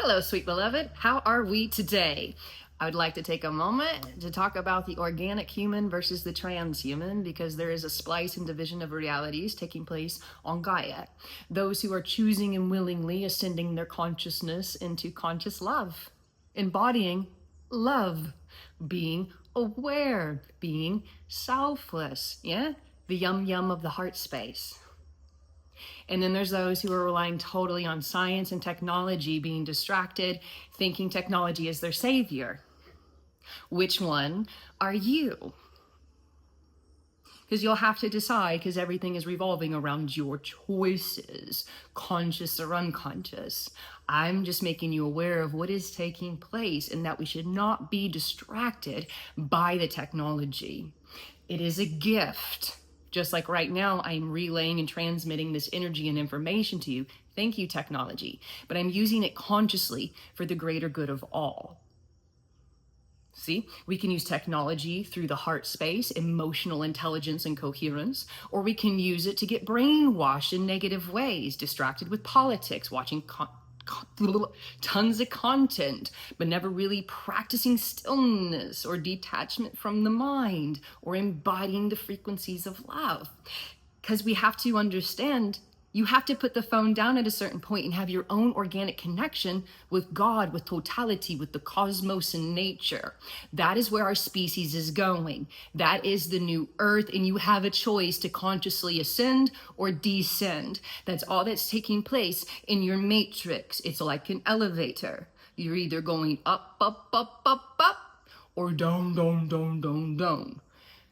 Hello, sweet beloved. How are we today? I would like to take a moment to talk about the organic human versus the transhuman because there is a splice and division of realities taking place on Gaia. Those who are choosing and willingly ascending their consciousness into conscious love, embodying love, being aware, being selfless, yeah? The yum yum of the heart space. And then there's those who are relying totally on science and technology, being distracted, thinking technology is their savior. Which one are you? Because you'll have to decide, because everything is revolving around your choices, conscious or unconscious. I'm just making you aware of what is taking place and that we should not be distracted by the technology. It is a gift. Just like right now, I'm relaying and transmitting this energy and information to you. Thank you, technology. But I'm using it consciously for the greater good of all. See, we can use technology through the heart space, emotional intelligence and coherence, or we can use it to get brainwashed in negative ways, distracted with politics, watching tons of content, but never really practicing stillness or detachment from the mind or embodying the frequencies of love. Because we have to understand, you have to put the phone down at a certain point and have your own organic connection with God, with totality, with the cosmos and nature. That is where our species is going. That is the new earth, and you have a choice to consciously ascend or descend. That's all that's taking place in your matrix. It's like an elevator. You're either going up, up, up, up, up, or down, down, down, down, down.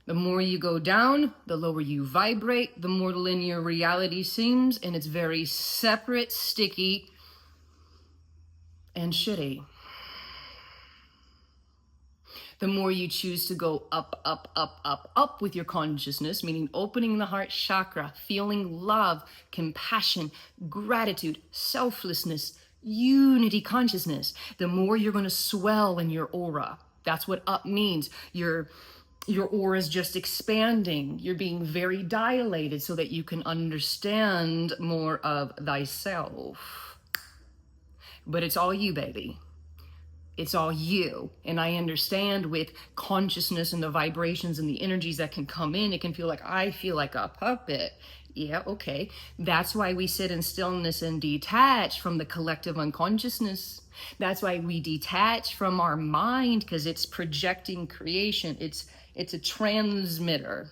The more you go down, the lower you vibrate, the more linear reality seems, and it's very separate, sticky, and shitty. The more you choose to go up, up, up, up, up with your consciousness, meaning opening the heart chakra, feeling love, compassion, gratitude, selflessness, unity consciousness, the more you're going to swell in your aura. That's what up means. Your aura is just expanding. You're being very dilated so that you can understand more of thyself. But it's all you, baby. It's all you. And I understand with consciousness and the vibrations and the energies that can come in, it can feel like I feel like a puppet. Yeah, okay. That's why we sit in stillness and detach from the collective unconsciousness. That's why we detach from our mind, because it's projecting creation. It's a transmitter.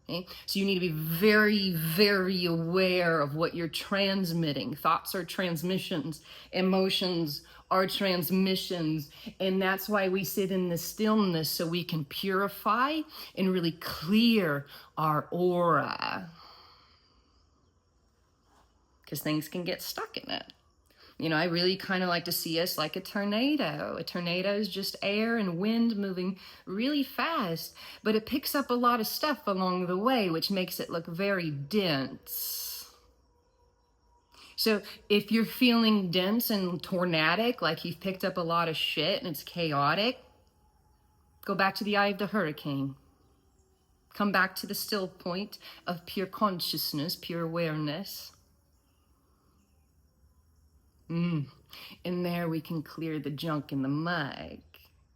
Okay? So you need to be very, very aware of what you're transmitting. Thoughts are transmissions. Emotions are transmissions. And that's why we sit in the stillness, so we can purify and really clear our aura. Because things can get stuck in it. You know, I really kind of like to see us like a tornado. A tornado is just air and wind moving really fast, but it picks up a lot of stuff along the way, which makes it look very dense. So if you're feeling dense and tornadic, like you've picked up a lot of shit and it's chaotic, go back to the eye of the hurricane. Come back to the still point of pure consciousness, pure awareness. And there we can clear the junk in the mud,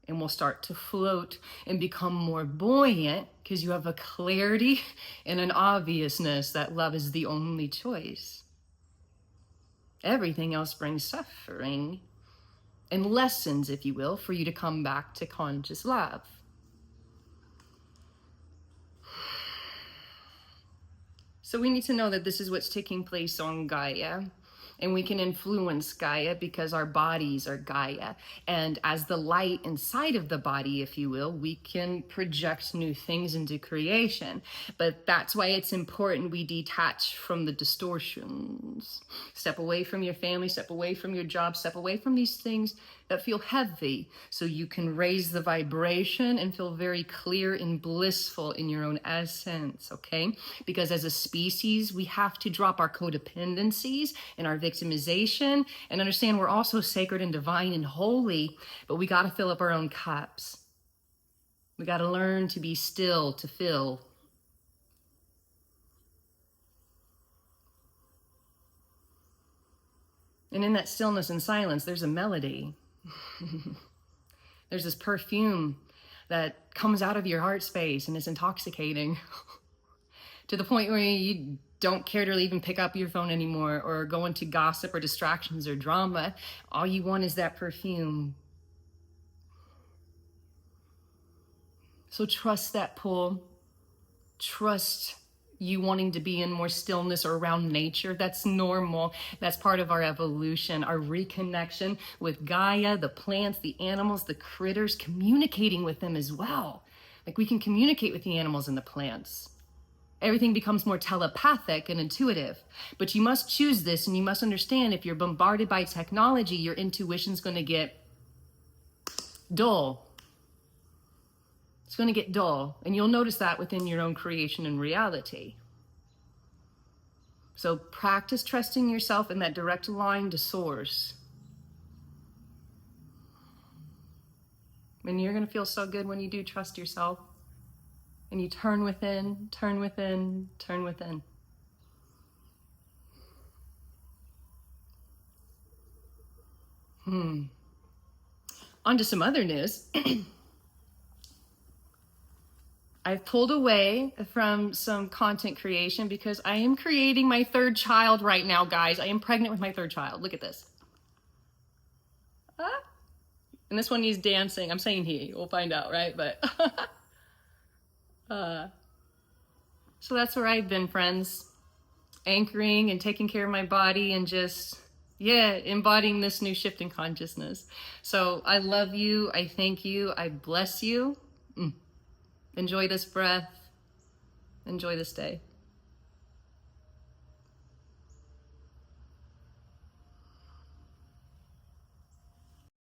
and we'll start to float and become more buoyant because you have a clarity and an obviousness that love is the only choice. Everything else brings suffering and lessons, if you will, for you to come back to conscious love. So we need to know that this is what's taking place on Gaia. And we can influence Gaia because our bodies are Gaia. And as the light inside of the body, if you will, we can project new things into creation. But that's why it's important we detach from the distortions. Step away from your family, step away from your job, step away from these things that feel heavy, so you can raise the vibration and feel very clear and blissful in your own essence, okay? Because as a species, we have to drop our codependencies and our victimization and understand we're also sacred and divine and holy, but we got to fill up our own cups. We got to learn to be still to fill. And in that stillness and silence, there's a melody. There's this perfume that comes out of your heart space and is intoxicating to the point where you don't care to even pick up your phone anymore or go into gossip or distractions or drama. All you want is that perfume. So trust that pull. Trust you wanting to be in more stillness or around nature. That's normal. That's part of our evolution, our reconnection with Gaia, the plants, the animals, the critters, communicating with them as well. Like we can communicate with the animals and the plants. Everything becomes more telepathic and intuitive. But you must choose this, and you must understand if you're bombarded by technology, your intuition's going to get dull. It's going to get dull, and you'll notice that within your own creation and reality. So practice trusting yourself in that direct line to source. And you're going to feel so good when you do trust yourself. And you turn within, turn within, turn within. On to some other news. I've pulled away from some content creation because I am creating my third child right now, guys. I am pregnant with my third child. Look at this. And this one he's dancing. I'm saying he. We'll find out, right? But so that's where I've been, friends. Anchoring and taking care of my body and just, embodying this new shift in consciousness. So I love you. I thank you. I bless you. Enjoy this breath. Enjoy this day.